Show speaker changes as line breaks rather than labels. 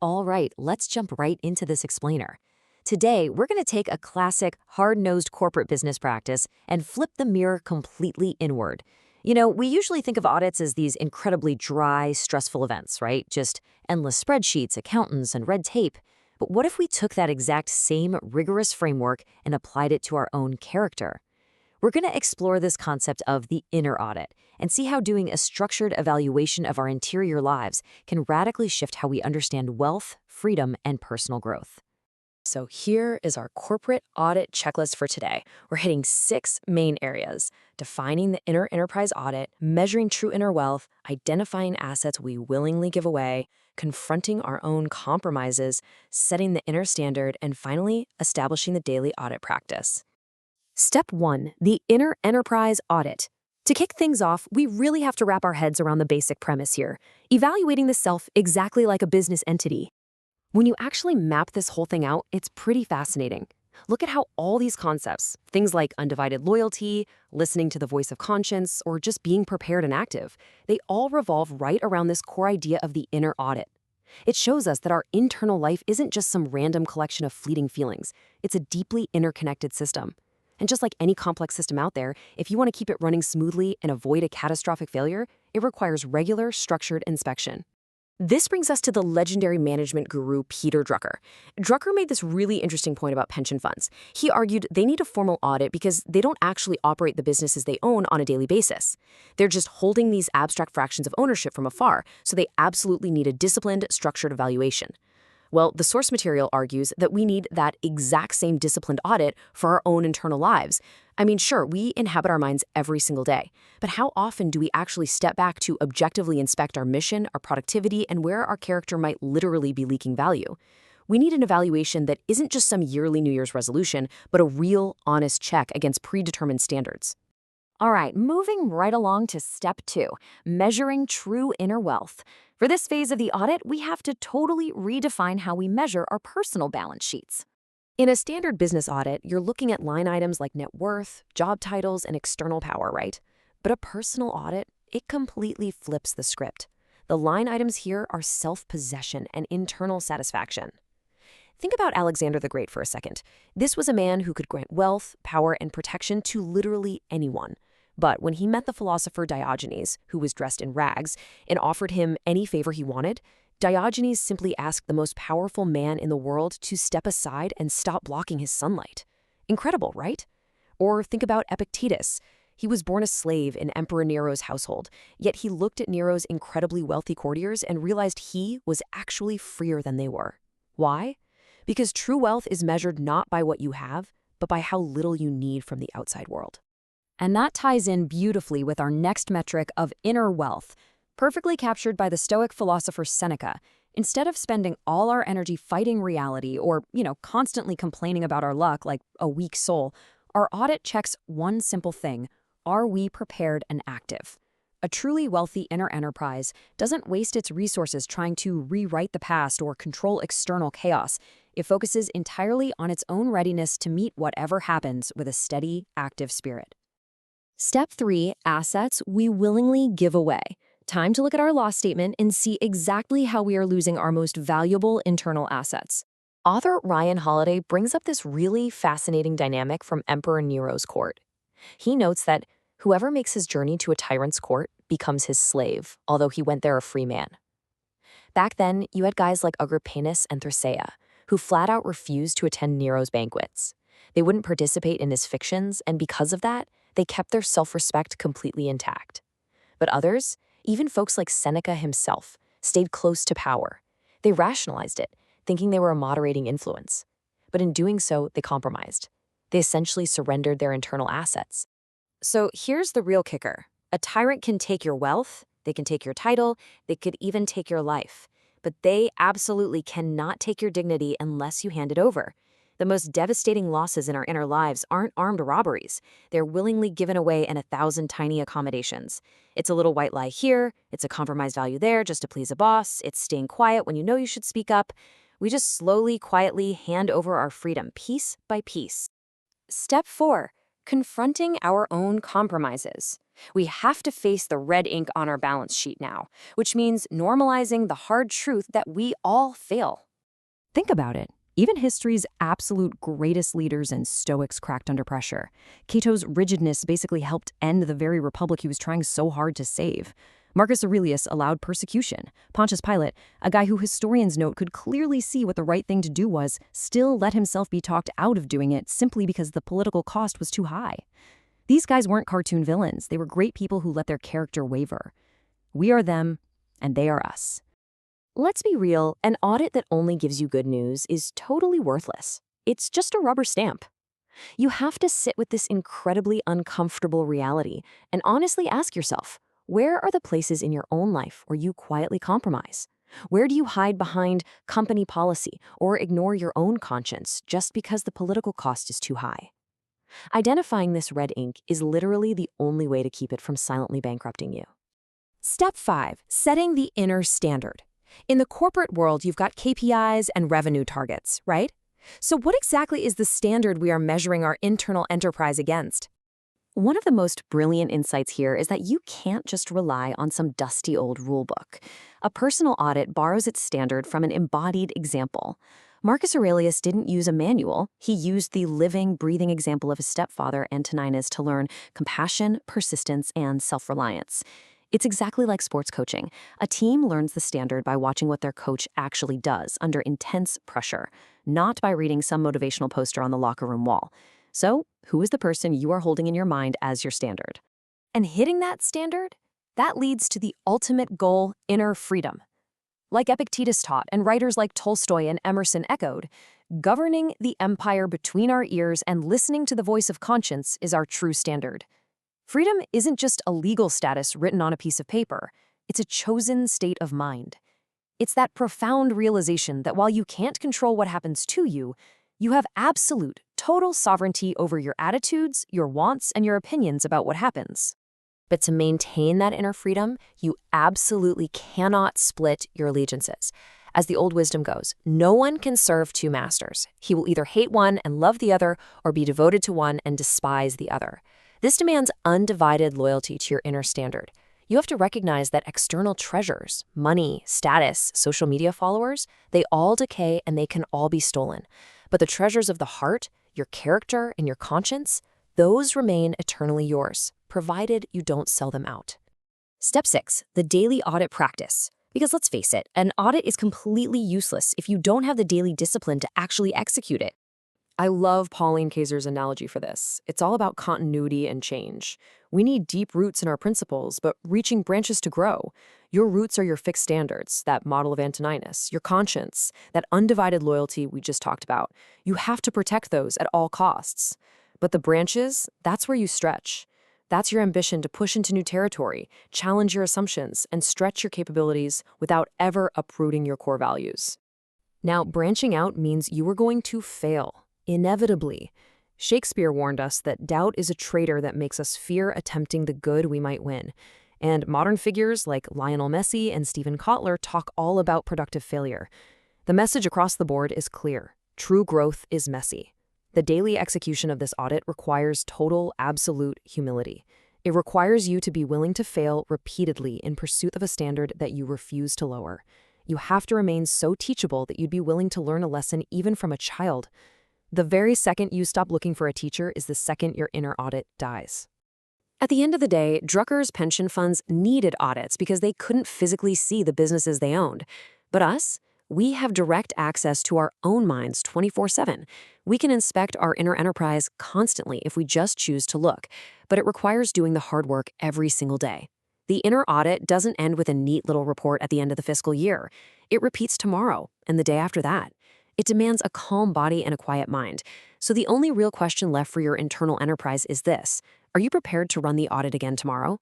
All right, let's jump right into this explainer. Today, we're going to take a classic, hard-nosed corporate business practice and flip the mirror completely inward. We usually think of audits as these incredibly dry, stressful events, right? Just endless spreadsheets, accountants, and red tape. But what if we took that exact same rigorous framework and applied it to our own character? We're going to explore this concept of the inner audit and see how doing a structured evaluation of our interior lives can radically shift how we understand wealth, freedom, and personal growth. So here is our corporate audit checklist for today. We're hitting 6 main areas: defining the inner enterprise audit, measuring true inner wealth, identifying assets we willingly give away, confronting our own compromises, setting the inner standard, and finally, establishing the daily audit practice. Step 1, the inner enterprise audit. To kick things off, we really have to wrap our heads around the basic premise here, evaluating the self exactly like a business entity. When you actually map this whole thing out, it's pretty fascinating. Look at how all these concepts, things like undivided loyalty, listening to the voice of conscience, or just being prepared and active, they all revolve right around this core idea of the inner audit. It shows us that our internal life isn't just some random collection of fleeting feelings. It's a deeply interconnected system. And just like any complex system out there, if you want to keep it running smoothly and avoid a catastrophic failure, it requires regular, structured inspection. This brings us to the legendary management guru Peter Drucker. Drucker made this really interesting point about pension funds. He argued they need a formal audit because they don't actually operate the businesses they own on a daily basis. They're just holding these abstract fractions of ownership from afar, so they absolutely need a disciplined, structured evaluation. Well, the source material argues that we need that exact same disciplined audit for our own internal lives. I mean, sure, we inhabit our minds every single day, but how often do we actually step back to objectively inspect our mission, our productivity, and where our character might literally be leaking value? We need an evaluation that isn't just some yearly New Year's resolution, but a real, honest check against predetermined standards. All right, moving right along to step 2, measuring true inner wealth. For this phase of the audit, we have to totally redefine how we measure our personal balance sheets. In a standard business audit, you're looking at line items like net worth, job titles, and external power, right? But a personal audit, it completely flips the script. The line items here are self-possession and internal satisfaction. Think about Alexander the Great for a second. This was a man who could grant wealth, power, and protection to literally anyone. But when he met the philosopher Diogenes, who was dressed in rags, and offered him any favor he wanted, Diogenes simply asked the most powerful man in the world to step aside and stop blocking his sunlight. Incredible, right? Or think about Epictetus. He was born a slave in Emperor Nero's household, yet he looked at Nero's incredibly wealthy courtiers and realized he was actually freer than they were. Why? Because true wealth is measured not by what you have, but by how little you need from the outside world. And that ties in beautifully with our next metric of inner wealth, perfectly captured by the Stoic philosopher Seneca. Instead of spending all our energy fighting reality or, constantly complaining about our luck like a weak soul, our audit checks one simple thing: are we prepared and active? A truly wealthy inner enterprise doesn't waste its resources trying to rewrite the past or control external chaos. It focuses entirely on its own readiness to meet whatever happens with a steady, active spirit. Step 3, assets we willingly give away. Time to look at our loss statement and see exactly how we are losing our most valuable internal assets. Author Ryan Holiday brings up this really fascinating dynamic from Emperor Nero's court. He notes that whoever makes his journey to a tyrant's court becomes his slave, although he went there a free man. Back then, you had guys like Agrippinus and Thrasea, who flat out refused to attend Nero's banquets. They wouldn't participate in his fictions, and because of that, they kept their self-respect completely intact. But others, even folks like Seneca himself, stayed close to power. They rationalized it, thinking they were a moderating influence. But in doing so, they compromised. They essentially surrendered their internal assets. So here's the real kicker. A tyrant can take your wealth, they can take your title, they could even take your life. But they absolutely cannot take your dignity unless you hand it over. The most devastating losses in our inner lives aren't armed robberies. They're willingly given away in 1,000 tiny accommodations. It's a little white lie here, it's a compromised value there just to please a boss, it's staying quiet when you know you should speak up. We just slowly, quietly hand over our freedom piece by piece. Step 4,
confronting our own compromises. We have to face the red ink on our balance sheet now, which means normalizing the hard truth that we all fail.
Think about it. Even history's absolute greatest leaders and stoics cracked under pressure. Cato's rigidness basically helped end the very republic he was trying so hard to save. Marcus Aurelius allowed persecution. Pontius Pilate, a guy who historians note could clearly see what the right thing to do was, still let himself be talked out of doing it simply because the political cost was too high. These guys weren't cartoon villains. They were great people who let their character waver. We are them, and they are us.
Let's be real, an audit that only gives you good news is totally worthless. It's just a rubber stamp. You have to sit with this incredibly uncomfortable reality and honestly ask yourself, where are the places in your own life where you quietly compromise? Where do you hide behind company policy or ignore your own conscience just because the political cost is too high? Identifying this red ink is literally the only way to keep it from silently bankrupting you.
Step 5. Setting the inner standard. In the corporate world, you've got KPIs and revenue targets, right? So what exactly is the standard we are measuring our internal enterprise against?
One of the most brilliant insights here is that you can't just rely on some dusty old rulebook. A personal audit borrows its standard from an embodied example. Marcus Aurelius didn't use a manual. He used the living, breathing example of his stepfather, Antoninus, to learn compassion, persistence, and self-reliance. It's exactly like sports coaching. A team learns the standard by watching what their coach actually does under intense pressure, not by reading some motivational poster on the locker room wall. So, who is the person you are holding in your mind as your standard?
And hitting that standard, that leads to the ultimate goal, inner freedom. Like Epictetus taught and writers like Tolstoy and Emerson echoed, governing the empire between our ears and listening to the voice of conscience is our true standard. Freedom isn't just a legal status written on a piece of paper. It's a chosen state of mind. It's that profound realization that while you can't control what happens to you, you have absolute, total sovereignty over your attitudes, your wants, and your opinions about what happens.
But to maintain that inner freedom, you absolutely cannot split your allegiances. As the old wisdom goes, no one can serve two masters. He will either hate one and love the other, or be devoted to one and despise the other. This demands undivided loyalty to your inner standard. You have to recognize that external treasures, money, status, social media followers, they all decay and they can all be stolen. But the treasures of the heart, your character, and your conscience, those remain eternally yours, provided you don't sell them out. Step 6, the daily audit practice. Because let's face it, an audit is completely useless if you don't have the daily discipline to actually execute it.
I love Pauline Kaser's analogy for this. It's all about continuity and change. We need deep roots in our principles, but reaching branches to grow. Your roots are your fixed standards, that model of Antoninus, your conscience, that undivided loyalty we just talked about. You have to protect those at all costs. But the branches, that's where you stretch. That's your ambition to push into new territory, challenge your assumptions, and stretch your capabilities without ever uprooting your core values. Now, branching out means you are going to fail. Inevitably. Shakespeare warned us that doubt is a traitor that makes us fear attempting the good we might win. And modern figures like Lionel Messi and Steven Kotler talk all about productive failure. The message across the board is clear. True growth is messy. The daily execution of this audit requires total, absolute humility. It requires you to be willing to fail repeatedly in pursuit of a standard that you refuse to lower. You have to remain so teachable that you'd be willing to learn a lesson even from a child. The very second you stop looking for a teacher is the second your inner audit dies. At the end of the day, Drucker's pension funds needed audits because they couldn't physically see the businesses they owned. But us? We have direct access to our own minds 24/7. We can inspect our inner enterprise constantly if we just choose to look, but it requires doing the hard work every single day. The inner audit doesn't end with a neat little report at the end of the fiscal year. It repeats tomorrow and the day after that. It demands a calm body and a quiet mind. So the only real question left for your internal enterprise is this: are you prepared to run the audit again tomorrow?